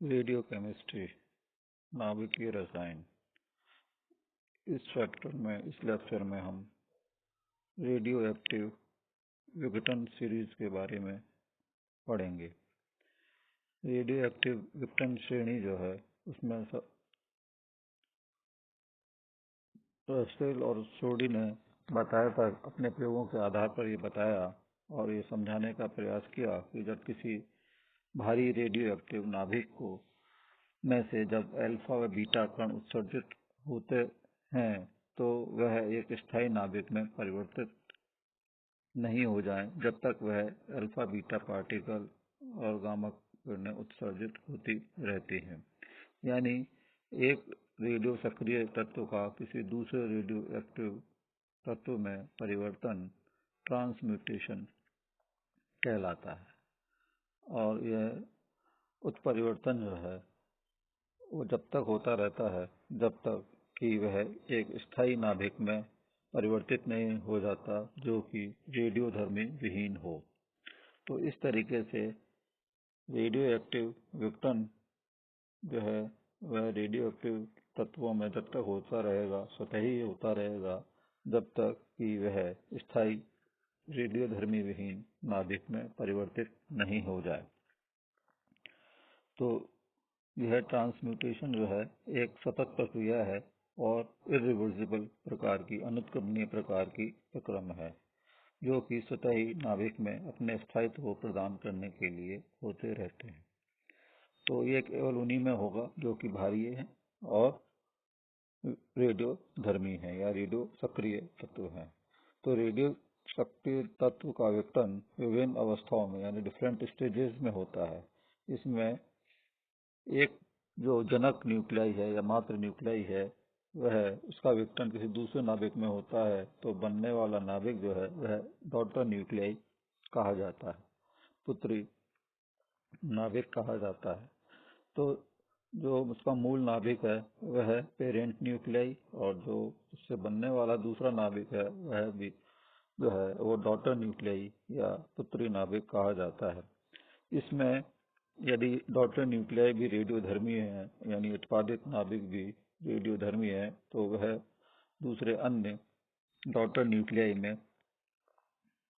Radio chemistry, नाभिकीय रसायन। इस लेक्चर में हम रेडियो एक्टिव विघटन सीरीज के बारे में पढ़ेंगे। रेडियो एक्टिव विघटन श्रेणी जो है उसमें रसेल और सोडी ने बताया था, अपने प्रयोगों के आधार पर ये बताया और ये समझाने का प्रयास किया कि जब किसी भारी रेडियो एक्टिव नाभिक को में से जब अल्फा व बीटा कण उत्सर्जित होते हैं तो वह एक स्थायी नाभिक में परिवर्तित नहीं हो जाए जब तक वह अल्फा बीटा पार्टिकल और गामा किरणें उत्सर्जित होती रहती हैं। यानी एक रेडियो सक्रिय तत्व का किसी दूसरे रेडियो एक्टिव तत्व में परिवर्तन ट्रांसम्यूटेशन कहलाता है और यह उत्परिवर्तन जो है वो जब तक होता रहता है जब तक कि वह एक स्थायी नाभिक में परिवर्तित नहीं हो जाता जो कि रेडियोधर्मी विहीन हो। तो इस तरीके से रेडियो एक्टिव विघटन जो है वह रेडियो एक्टिव तत्वों में जब तक होता रहेगा, स्वतः ही होता रहेगा जब तक कि वह स्थायी रेडियोधर्मी विहीन नाभिक में परिवर्तित नहीं हो जाए। तो यह ट्रांसम्यूटेशन जो है एक सतत प्रक्रिया है और इरिवर्सिबल प्रकार की, अनुत्क्रमणीय प्रकार की प्रक्रम है जो कि स्वतः ही नाभिक में अपने स्थायित्व को प्रदान करने के लिए होते रहते हैं। तो ये केवल उन्हीं में होगा जो कि भारी है और रेडियो धर्मी है या रेडियो सक्रिय तत्व है। तो रेडियो सक्रिय तत्व का विघटन विभिन्न अवस्थाओं में यानी डिफरेंट स्टेजेस में होता है। इसमें एक जो जनक न्यूक्लियाई है या मात्र न्यूक्लियाई है वह उसका विघटन किसी दूसरे नाभिक में होता है तो बनने वाला नाभिक जो है वह डॉटर न्यूक्लियाई कहा जाता है, पुत्री नाभिक कहा जाता है। तो जो उसका मूल नाभिक है वह पेरेंट न्यूक्लियाई और जो उससे बनने वाला दूसरा नाभिक है वह भी जो है वो डॉटर न्यूक्लियाई या पुत्री नाभिक कहा जाता है। इसमें यदि डॉटर न्यूक्लियाई भी रेडियोधर्मी है यानी उत्पादित नाभिक भी रेडियोधर्मी है तो वह दूसरे अन्य डॉटर न्यूक्लियाई में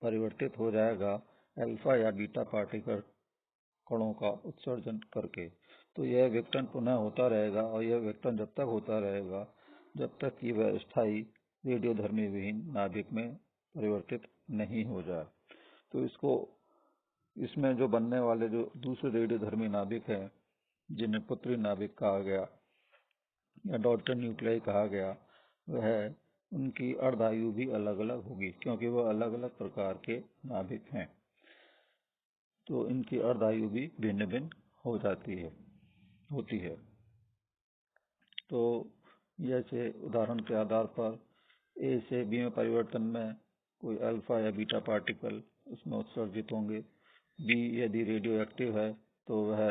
परिवर्तित हो जाएगा अल्फा या बीटा पार्टिकल कणों का उत्सर्जन करके। तो यह विघटन पुनः होता रहेगा और यह विघटन जब तक होता रहेगा जब तक कि वह स्थायी रेडियोधर्मी विहीन नाभिक में परिवर्तित नहीं हो जाए। तो इसमें जो बनने वाले जो दूसरे रेडियोधर्मी नाभिक हैं जिन्हें पुत्री नाभिक कहा गया या डॉटर न्यूक्लियाई कहा गया, वह उनकी अर्धायु भी अलग अलग होगी क्योंकि वह अलग अलग प्रकार के नाभिक हैं। तो इनकी अर्धायु भी भिन्न भिन्न हो होती है। तो जैसे उदाहरण के आधार पर ए से बी में परिवर्तन में कोई अल्फा या बीटा पार्टिकल उसमें उत्सर्जित होंगे। बी यदि रेडियो एक्टिव है तो वह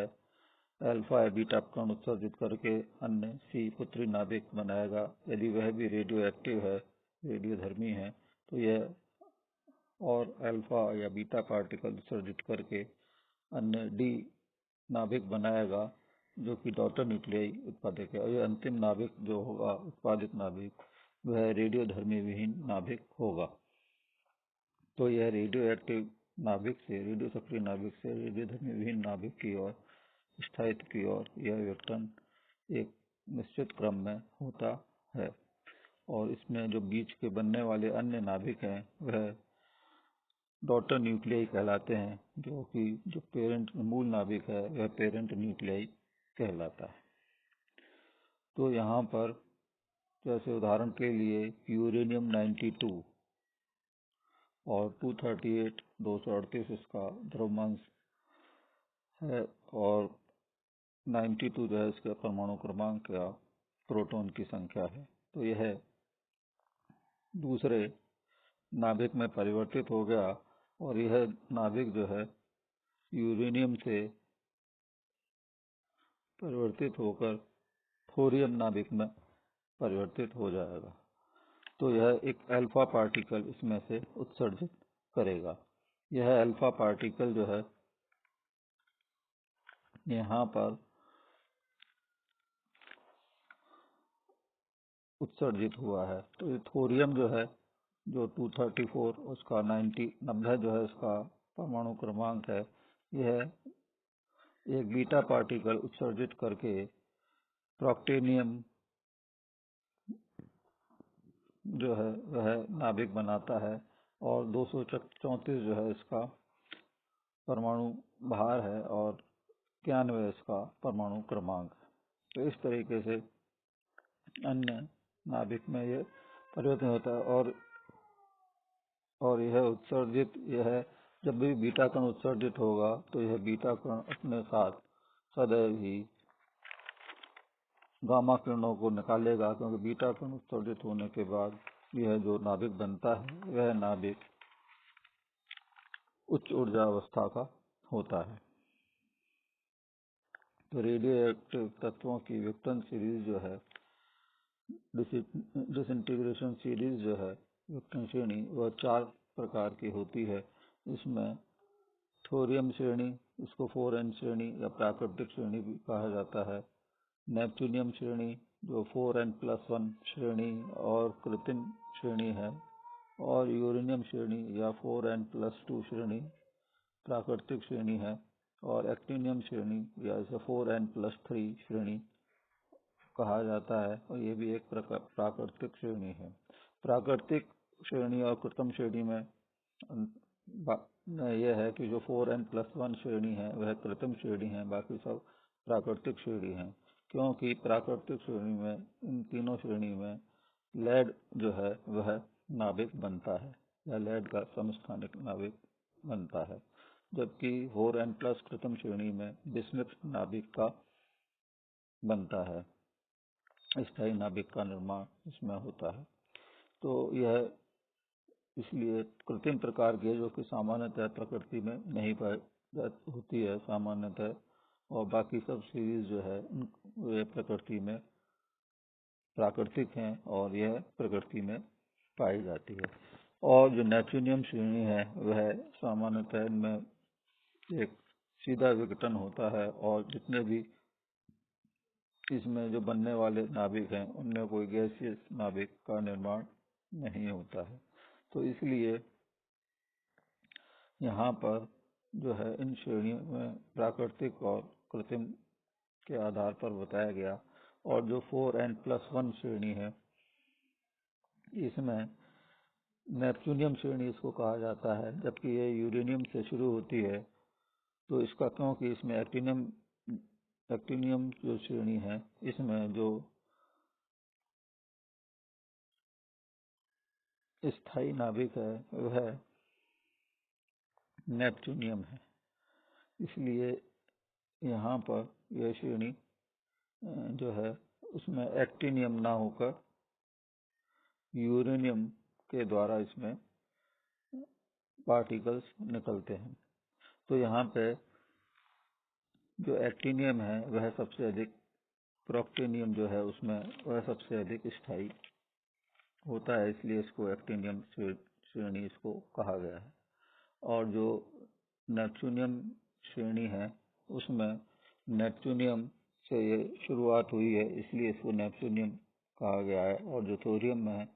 अल्फा या बीटा कण उत्सर्जित करके अन्य सी पुत्री नाभिक बनाएगा। यदि वह भी रेडियो एक्टिव है, रेडियोधर्मी है, तो यह और अल्फा या बीटा पार्टिकल उत्सर्जित करके अन्य डी नाभिक बनाएगा जो कि डॉटर न्यूक्लियाई उत्पादक है। और यह अंतिम नाभिक जो होगा उत्पादित नाभिक वह रेडियोधर्मी विहीन नाभिक होगा। तो यह रेडियो एक्टिव नाभिक से, रेडियो सक्रिय नाभिक से रेडियोधर्मी विहीन नाभिक की ओर, स्थायित्व की ओर यह विघटन एक निश्चित क्रम में होता है। और इसमें जो बीच के बनने वाले अन्य नाभिक हैं वह डॉटर न्यूक्लियाई कहलाते हैं जो कि जो पेरेंट मूल नाभिक है वह पेरेंट न्यूक्लियाई कहलाता है। तो यहाँ पर जैसे उदाहरण के लिए यूरेनियम 92 और 238 238 इसका द्रव्यमांश है और 92 जो है इसका परमाणु क्रमांक या प्रोटॉन की संख्या है। तो यह दूसरे नाभिक में परिवर्तित हो गया और यह नाभिक जो है यूरेनियम से परिवर्तित होकर थोरियम नाभिक में परिवर्तित हो जाएगा। तो यह एक अल्फा पार्टिकल इसमें से उत्सर्जित करेगा। यह अल्फा पार्टिकल जो है यहाँ पर उत्सर्जित हुआ है। तो ये थोरियम जो है, जो 234 उसका 90 जो है इसका परमाणु क्रमांक है, यह एक बीटा पार्टिकल उत्सर्जित करके प्रोक्टेनियम जो है वह नाभिक बनाता है, और 234 जो है इसका परमाणु भार है और 91 इसका परमाणु क्रमांक है। तो इस तरीके से अन्य नाभिक में यह परिवर्तन होता है, और यह उत्सर्जित, यह जब भी बीटा कण उत्सर्जित होगा तो यह बीटा कण अपने साथ सदैव ही गामा किरणों को निकालेगा, क्योंकि बीटा कण उत्सर्जित होने के बाद यह जो नाभिक बनता है वह नाभिक उच्च ऊर्जा अवस्था का होता है। तो रेडियो एक्टिव तत्वों की विघटन सीरीज जो है, डिसइंटीग्रेशन सीरीज जो है, विघटन श्रेणी, वह 4 प्रकार की होती है। इसमें थोरियम श्रेणी, इसको 4n श्रेणी या प्राकृतिक श्रेणी भी कहा जाता है। नेपच्यूनियम श्रेणी जो 4n+1 श्रेणी और कृत्रिम श्रेणी है, और यूरेनियम श्रेणी या 4n+2 श्रेणी प्राकृतिक श्रेणी है, और एक्टिनियम श्रेणी या इसे 4n+3 श्रेणी कहा जाता है, और ये भी एक प्राकृतिक श्रेणी है। प्राकृतिक श्रेणी और कृत्रिम श्रेणी में यह है कि जो 4n+1 श्रेणी है वह कृत्रिम श्रेणी है, बाकी सब प्राकृतिक श्रेणी है, क्योंकि प्राकृतिक श्रेणी में, इन तीनों श्रेणी में लेड जो है वह नाभिक बनता है, या लेड का समस्थानिक नाभिक बनता है, जबकि 4n+ कृत्रिम श्रेणी में बिस्मुथ नाभिक का बनता है, स्थायी नाभिक का निर्माण इसमें होता है। तो यह इसलिए कृत्रिम प्रकार की है, जो कि सामान्यतः प्रकृति में नहीं पाई होती है सामान्यतः, और बाकी सब सीरीज जो है वे प्रकृति में प्राकृतिक हैं और यह प्रकृति में पाई जाती है। और जो नेपच्यूनियम श्रेणी है वह सामान्यतः इनमें एक सीधा विघटन होता है, और जितने भी इसमें जो बनने वाले नाभिक हैं उनमें कोई गैसीय नाभिक का निर्माण नहीं होता है। तो इसलिए यहाँ पर जो है इन श्रेणियों में प्राकृतिक और कृत्रिम के आधार पर बताया गया। और जो 4n+1 श्रेणी है, इसमें नेपच्यूनियम श्रेणी इसको कहा जाता है, जबकि ये यूरेनियम से शुरू होती है। तो इसका, क्योंकि इसमें एक्टिनियम जो श्रेणी है, इसमें जो स्थायी नाभिक है वह नेपच्यूनियम है, इसलिए यहाँ पर यह श्रेणी जो है उसमें एक्टिनियम ना होकर यूरेनियम के द्वारा इसमें पार्टिकल्स निकलते हैं। तो यहाँ पे जो एक्टिनियम है वह सबसे अधिक, प्रोक्टेनियम जो है उसमें वह सबसे अधिक स्थायी होता है, इसलिए इसको एक्टिनियम श्रेणी इसको कहा गया है। और जो नेपच्यूनियम श्रेणी है उसमें नेपच्यूनियम से ये शुरुआत हुई है, इसलिए इसको नेपच्यूनियम कहा गया है। और जो थोरियम में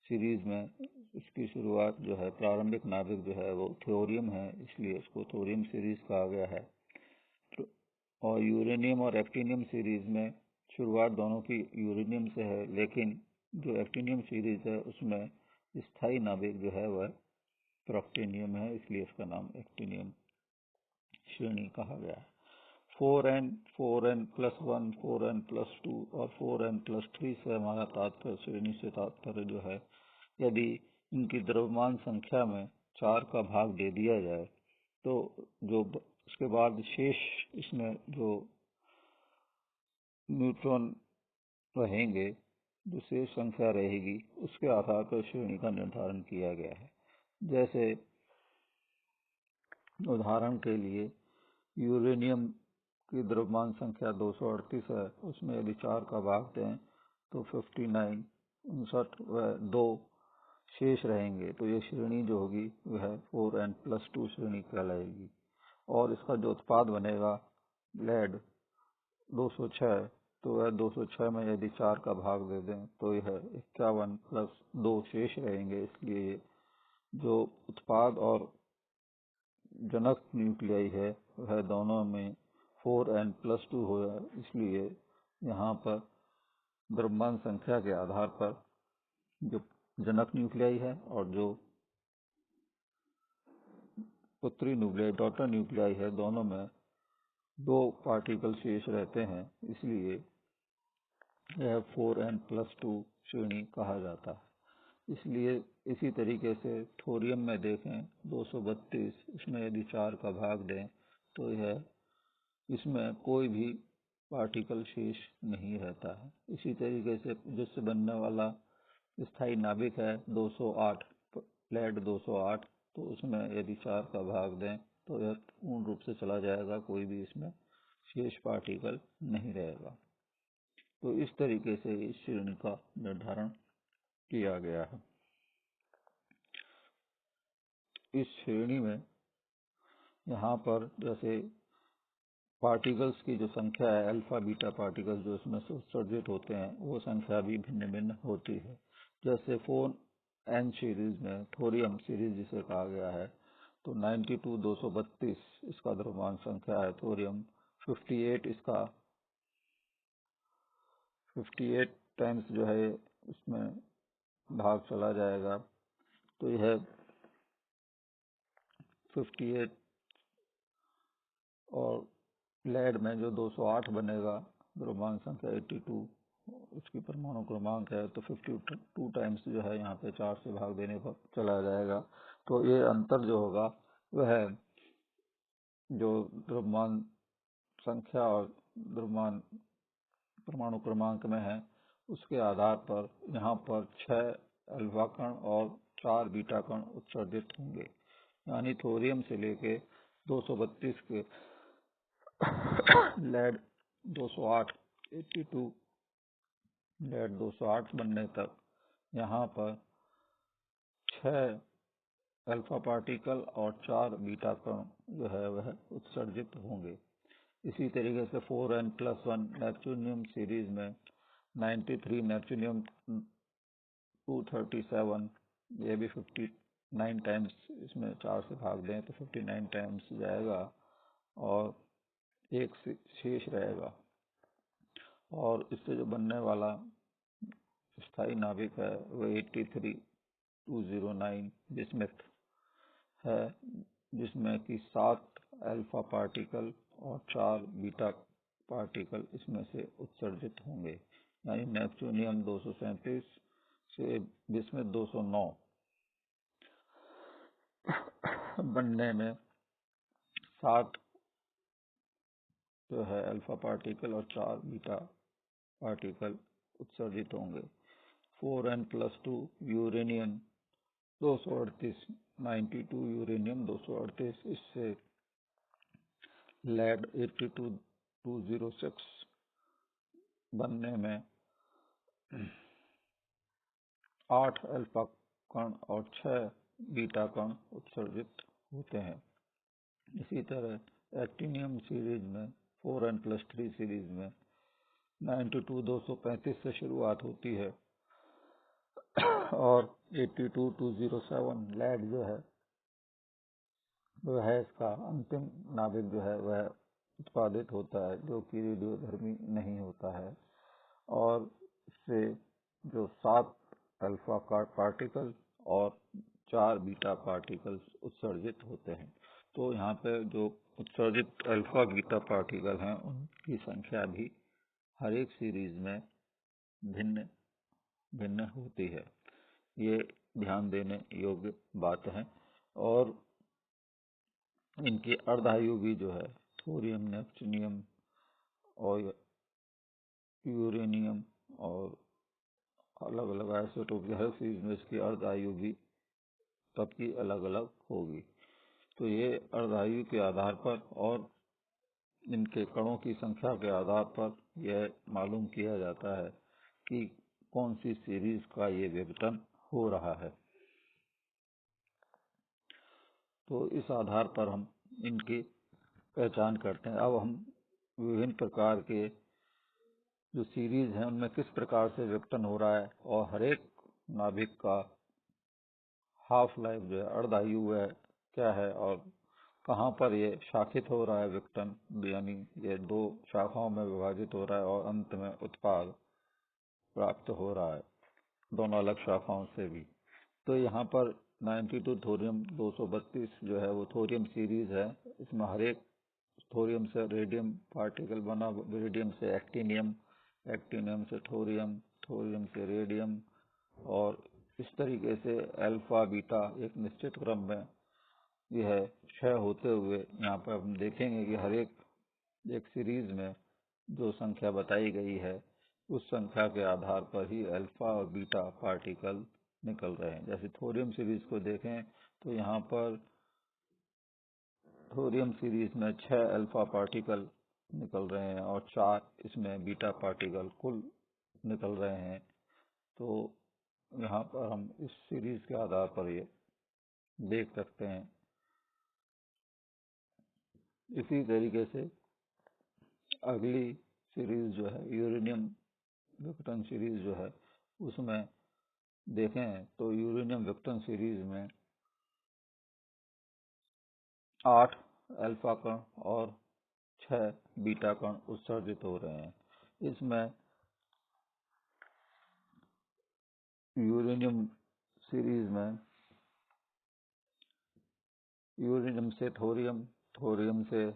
सीरीज में इसकी शुरुआत जो है, प्रारंभिक नाभिक जो है वो थोरियम है, इसलिए इसको थोरियम सीरीज कहा गया है। और यूरेनियम और एक्टिनियम सीरीज में शुरुआत दोनों की यूरेनियम से है, लेकिन जो एक्टिनियम सीरीज है उसमें स्थायी नाभिक जो है वह प्रोक्टेनियम है, इसलिए इसका नाम एक्टिनियम श्रेणी कहा गया है। 4n, 4n+1, 4n+2 और 4n+3 से हमारा तात्पर्य, श्रेणी से तात्पर्य जो है, यदि इनकी द्रव्यमान संख्या में 4 का भाग दे दिया जाए तो जो उसके बाद शेष इसमें जो न्यूट्रॉन रहेंगे, जो शेष संख्या रहेगी, उसके आधार पर श्रेणी का निर्धारण किया गया है। जैसे उदाहरण के लिए यूरेनियम की द्रव्यमान संख्या 238 है, उसमें यदि 4 का भाग दें तो 59 व 2 शेष रहेंगे, तो ये श्रेणी जो होगी वह 4n+2 श्रेणी कहलाएगी। और इसका जो उत्पाद बनेगा लेड 206 तो वह 206 में यदि 4 का भाग दे दें तो यह 51 प्लस 2 शेष रहेंगे। इसलिए जो उत्पाद और जनक न्यूक्लियाई है वह दोनों में 4n+2 होगा। इसलिए यहाँ पर द्रव्यमान संख्या के आधार पर जो जनक न्यूक्लियाई है और जो पुत्री न्यूक्लियाई डॉटर न्यूक्लियाई है दोनों में 2 पार्टिकल शेष रहते हैं। इसलिए यह 4n+2 श्रेणी कहा जाता है। इसलिए इसी तरीके से थोरियम में देखें 232, इसमें यदि 4 का भाग दें तो यह इसमें कोई भी पार्टिकल शेष नहीं रहता है। इसी तरीके से जिससे बनने वाला स्थायी नाभिक है 208 लेड 208, तो उसमें यदि 4 का भाग दें तो यह पूर्ण रूप से चला जाएगा, कोई भी इसमें शेष पार्टिकल नहीं रहेगा। तो इस तरीके से इस श्रेणी का निर्धारण किया गया है। इस श्रेणी में यहाँ पर जैसे पार्टिकल्स की जो संख्या है, अल्फा बीटा पार्टिकल्स जो इसमें से उत्सर्जित होते हैं, वो संख्या भी भिन्न भिन्न होती है। जैसे 4n सीरीज में थोरियम सीरीज जिसे कहा गया है, तो 92 232 इसका द्रव्यमान संख्या है थोरियम। 58 इसका 58 टाइम्स जो है इसमें भाग चला जाएगा, तो यह 58 और लेड में जो 208 बनेगा द्रव्यमान संख्या 82 उसकी परमाणु क्रमांक है, तो 52 टाइम्स जो है यहाँ पे 4 से भाग देने पर चला जाएगा। तो ये अंतर जो होगा वह जो द्रव्यमान संख्या और द्रव्यमान परमाणु क्रमांक में है उसके आधार पर यहाँ पर 6 अल्फा कण और 4 बीटा कण उत्सर्जित होंगे। यानी थोरियम से लेके 232 के लेड 208 82 लेड 208 बनने तक यहाँ पर 6 अल्फा पार्टिकल और 4 बीटा कण जो है वह उत्सर्जित होंगे। इसी तरीके से 4n+1 नेपच्यूनियम सीरीज में 93 नेपच्यूनियम 237, ये भी 59 टाइम्स, इसमें 4 से भाग दें तो 59 टाइम्स जाएगा और एक शेष रहेगा। और इससे जो बनने वाला स्थायी नाभिक है वह 83209 बिस्मथ है, जिसमें कि 7 अल्फा पार्टिकल और 4 बीटा पार्टिकल इसमें से उत्सर्जित होंगे। यानी नेपच्यूनियम 237 से बिस्मथ 209 बनने में 7 जो है अल्फा पार्टिकल और 4 बीटा पार्टिकल उत्सर्जित होंगे। 4n+2 यूरेनियम 238 92 यूरेनियम 238, इससे लेड 82206 बनने में 8 अल्फा कण और 6 बीटा कण उत्सर्जित होते हैं। इसी तरह एक्टिनियम सीरीज में 4n+3 सीरीज में 92 235 से शुरुआत होती है और 82207 लेड जो है वह इसका अंतिम नाभिक जो है वह उत्पादित होता है, जो कि रेडियोधर्मी नहीं होता है। और इससे जो 7 अल्फा पार्टिकल और 4 बीटा पार्टिकल्स उत्सर्जित होते हैं। तो यहाँ पे जो उत्सर्जित अल्फा बीटा पार्टिकल हैं उनकी संख्या भी हर एक सीरीज में भिन्न भिन्न होती है। ये ध्यान देने योग्य बात है। और इनकी अर्धायु भी जो है थोरियम, नेपच्यूनियम और यूरेनियम और अलग अलग आइसोटोप हर सीरीज में इसकी अर्धायु भी सबकी अलग अलग होगी। तो ये अर्धायु के आधार पर और इनके कणों की संख्या के आधार पर यह मालूम किया जाता है कि कौन सी सीरीज का ये विघटन हो रहा है। तो इस आधार पर हम इनकी पहचान करते हैं। अब हम विभिन्न प्रकार के जो सीरीज है उनमें किस प्रकार से विघटन हो रहा है और हर एक नाभिक का हाफ लाइफ जो है अर्धायु है क्या है और कहाँ पर ये शाखित हो रहा है विघटन, यानी ये दो शाखाओं में विभाजित हो रहा है और अंत में उत्पाद प्राप्त हो रहा है दोनों अलग शाखाओं से भी। तो यहाँ पर 92 थोरियम 232 जो है वो थोरियम सीरीज है। इसमें हर एक थोरियम से रेडियम पार्टिकल बना, रेडियम से एक्टिनियम, एक्टिनियम से थोरियम, थोरियम से रेडियम, और इस तरीके से अल्फा बीटा एक निश्चित क्रम में यह क्षय होते हुए यहाँ पर हम देखेंगे कि हर एक सीरीज में जो संख्या बताई गई है उस संख्या के आधार पर ही अल्फा और बीटा पार्टिकल निकल रहे हैं। जैसे थोरियम सीरीज को देखें तो यहाँ पर थोरियम सीरीज में 6 अल्फा पार्टिकल निकल रहे हैं और 4 इसमें बीटा पार्टिकल कुल निकल रहे हैं। तो यहाँ पर हम इस सीरीज के आधार पर ये देख सकते हैं। इसी तरीके से अगली सीरीज जो है यूरेनियम विघटन सीरीज जो है उसमें देखें तो यूरेनियम विघटन सीरीज में 8 अल्फा कण और 6 बीटा कण उत्सर्जित हो रहे हैं। इसमें यूरेनियम सीरीज में यूरेनियम से थोरियम, थोरियम से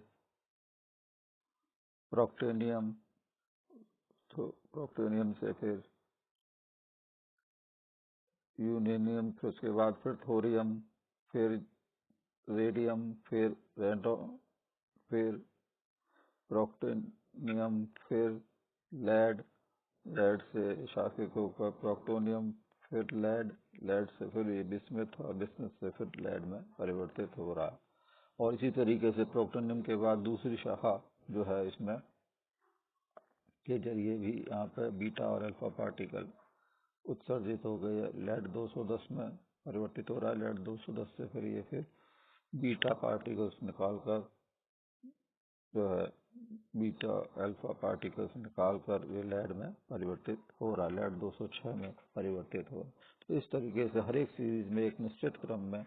प्रोक्टेनियम, प्रोक्टेनियम से फिर यूरेनियम, फिर उसके बाद फिर थोरियम, फिर रेडियम, फिर फिर प्रोक्टेनियम, फिर लेड, लेड से शाखित होकर प्रोक्टोनियम, फिर लेड से फिर ये बिस्मथ और बिस्मथ से फिर लेड में परिवर्तित हो रहा है। और इसी तरीके से प्रोक्टोनियम के बाद दूसरी शाखा जो है इसमें के जरिए भी यहाँ पे बीटा और अल्फा पार्टिकल उत्सर्जित हो गए। लेड 210 में परिवर्तित हो रहा है। लेड 210 से फिर ये फिर बीटा पार्टिकल्स निकालकर जो है बीटा अल्फा पार्टिकल्स निकालकर ये लेड में परिवर्तित हो रहा है। लेड 206 में परिवर्तित हो रहा है। तो इस तरीके से हर एक सीरीज में एक निश्चित क्रम में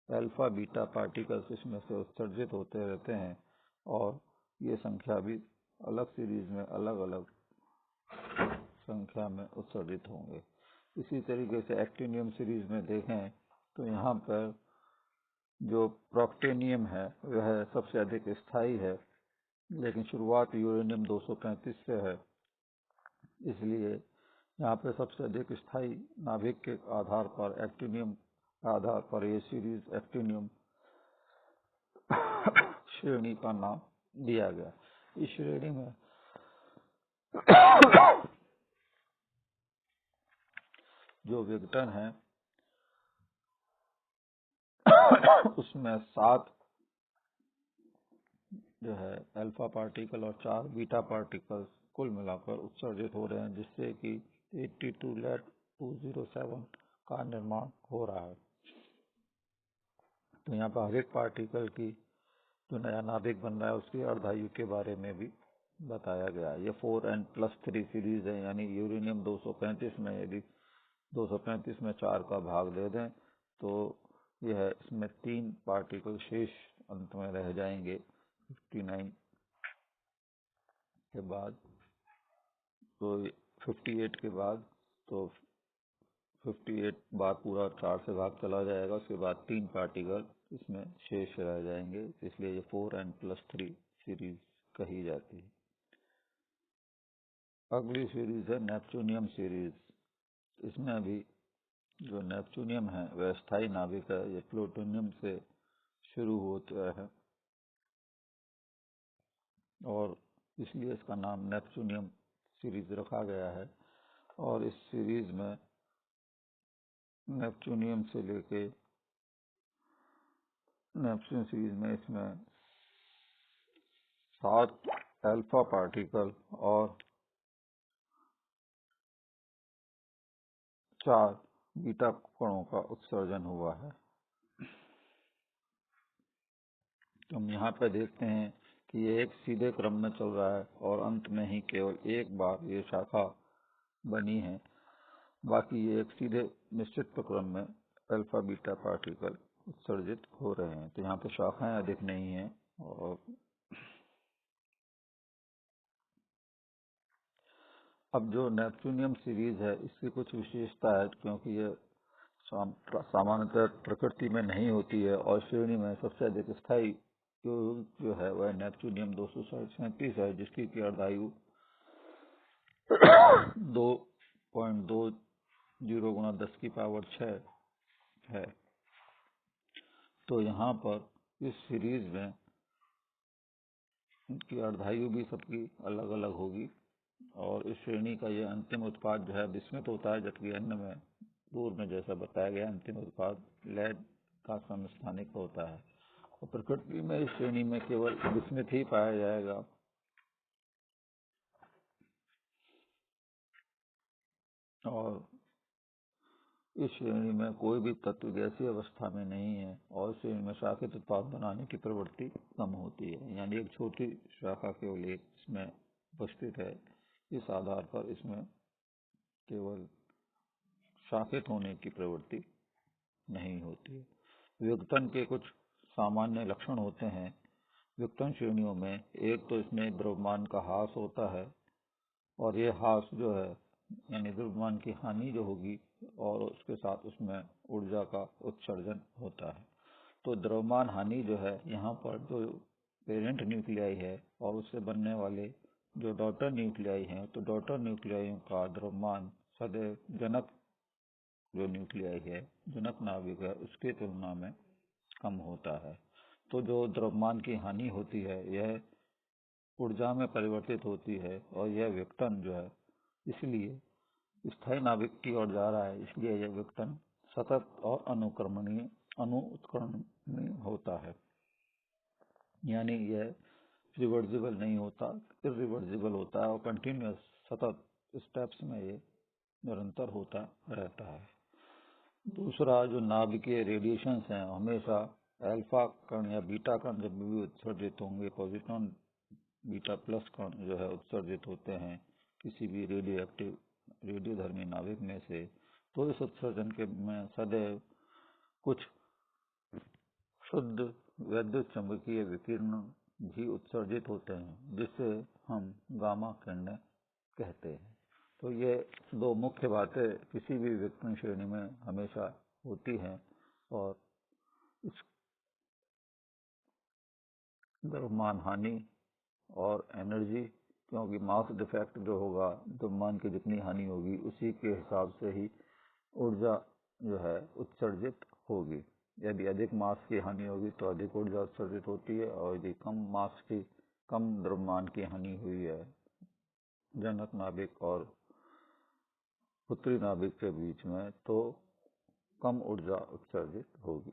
अल्फा बीटा पार्टिकल्स इसमें से उत्सर्जित होते रहते हैं और ये संख्या भी अलग सीरीज में अलग अलग संख्या में उत्सर्जित होंगे। इसी तरीके से एक्टिनियम सीरीज में देखें तो यहाँ पर जो प्रोक्टेनियम है वह सबसे अधिक स्थायी है, लेकिन शुरुआत यूरेनियम 235 से है, इसलिए यहाँ पे सबसे अधिक स्थायी नाभिक के आधार पर एक्टिनियम आधार पर ये सीरीज एक्टिनियम श्रेणी का नाम दिया गया। इस श्रेणी में जो विघटन है उसमें 7 जो है अल्फा पार्टिकल और 4 बीटा पार्टिकल्स कुल मिलाकर उत्सर्जित हो रहे हैं, जिससे कि 82 लेड 207 का निर्माण हो रहा है। तो यहाँ पर हर एक पार्टिकल की जो नया नाभिक बन रहा है उसकी अर्धायु के बारे में भी बताया गया। ये 4n+3 सीरीज है, यानी यूरेनियम 235 में यदि 235 में 4 का भाग दे दें तो यह इसमें 3 पार्टिकल शेष अंत में रह जाएंगे 59 के बाद। तो 58 के बाद तो 58 बार पूरा 4 से भाग चला जाएगा, उसके बाद 3 पार्टिकल इसमें शेष रह जाएंगे, इसलिए ये 4n+3 सीरीज कही जाती है। अगली सीरीज है नेपच्यूनियम सीरीज। इसमें भी जो नेपच्यूनियम है वह स्थायी नाभिक है। ये प्लूटोनियम से शुरू होता है और इसलिए इसका नाम नेपच्यूनियम सीरीज रखा गया है। और इस सीरीज में नेपच्यूनियम से लेके नेपच्यून सीरीज में इसमें 7 अल्फा पार्टिकल और 4 बीटा कणों का उत्सर्जन हुआ है। हम यहाँ पे देखते हैं कि ये एक सीधे क्रम में चल रहा है और अंत में ही केवल एक बार ये शाखा बनी है, बाकी ये एक सीधे निश्चित क्रम में अल्फा बीटा पार्टिकल उत्सर्जित हो रहे हैं। तो यहाँ पे शाखाएं अधिक नहीं है। और अब जो नेपच्यूनियम सीरीज है इसकी कुछ विशेषता है, क्योंकि ये सामान्यतः प्रकृति में नहीं होती है और श्रेणी में सबसे अधिक स्थायी जो है वह नेपच्यूनियम 237 है, जिसकी की अर्धायु 2.20 गुना 10⁶ है। तो यहाँ पर इस सीरीज में इनकी अर्धायु भी सबकी अलग अलग होगी और इस श्रेणी का यह अंतिम उत्पाद जो है विस्मित होता है, जबकि अन्य में पूर्व में जैसा बताया गया अंतिम उत्पाद लैड का समस्थानिक होता है। और प्रकृति में इस श्रेणी में केवल विस्मित ही पाया जाएगा। और इस श्रेणी में कोई भी तत्व गैसीय अवस्था में नहीं है और इस श्रेणी में शाखित उत्पाद बनाने की प्रवृत्ति कम होती है, यानी एक छोटी शाखा केवल एक इसमें उपस्थित है। इस आधार पर इसमें केवल शाखित होने की प्रवृत्ति नहीं होती है। विघटन के कुछ सामान्य लक्षण होते हैं। विघटन श्रेणियों में एक तो इसमें द्रव्यमान का ह्रास होता है और ये ह्रास जो है यानी द्रव्यमान की हानि जो होगी और उसके साथ उसमें ऊर्जा का उत्सर्जन होता है। तो द्रव्यमान हानि जो है यहाँ पर जो पेरेंट न्यूक्लियाई है और उससे बनने वाले जो डॉटर न्यूक्लियाई हैं, तो डॉटर न्यूक्लियाइयों का द्रव्यमान सदैव जनक जो न्यूक्लियाई है, जनक नाभिक है, उसकी तुलना में कम होता है। तो जो द्रव्यमान की हानि होती है यह ऊर्जा में परिवर्तित होती है और यह विघटन जो है इसलिए स्थायी नाभिक की ओर जा रहा है, इसलिए यह विघटन सतत और अनुत्क्रमणीय होता है, यानी यह रिवर्सिबल नहीं होता, इरिवर्सिबल होता है और कंटिन्यूअस सतत स्टेप्स में ये निरंतर होता रहता है। दूसरा, जो नाभिकीय रेडिएशंस हैं हमेशा अल्फा कण या बीटा कण जब भी उत्सर्जित होंगे, पॉजिट्रॉन बीटा प्लस कण जो है उत्सर्जित होते हैं किसी भी रेडियोधर्मी नाभिक में से, तो इस उत्सर्जन के में सदैव कुछ शुद्ध वैद्युत चुंबकीय विकिरण भी उत्सर्जित होते हैं, जिससे हम गामा किरणें कहते हैं। तो ये दो मुख्य बातें किसी भी विघटन श्रेणी में हमेशा होती हैं। और इस द्रव्यमान हानि और एनर्जी, क्योंकि मास डिफेक्ट जो होगा, द्रव्यमान की जितनी हानि होगी उसी के हिसाब से ही ऊर्जा जो है उत्सर्जित होगी। यदि अधिक मास की हानि होगी तो अधिक ऊर्जा उत्सर्जित होती है, और यदि कम द्रव्यमान की हानि हुई है जनक नाभिक और उत्तरी नाभिक के बीच में, तो कम ऊर्जा उत्सर्जित होगी।